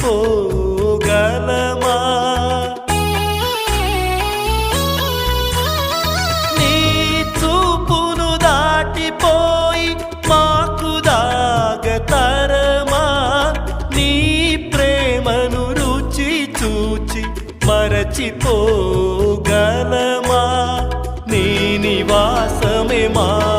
మరచిపోగలమా? నీ చూపును దాటిపోయి మాకు దాగతరమా? నీ ప్రేమను రుచి చూచి మరచిపోగలమా? నీ నివాసమే మా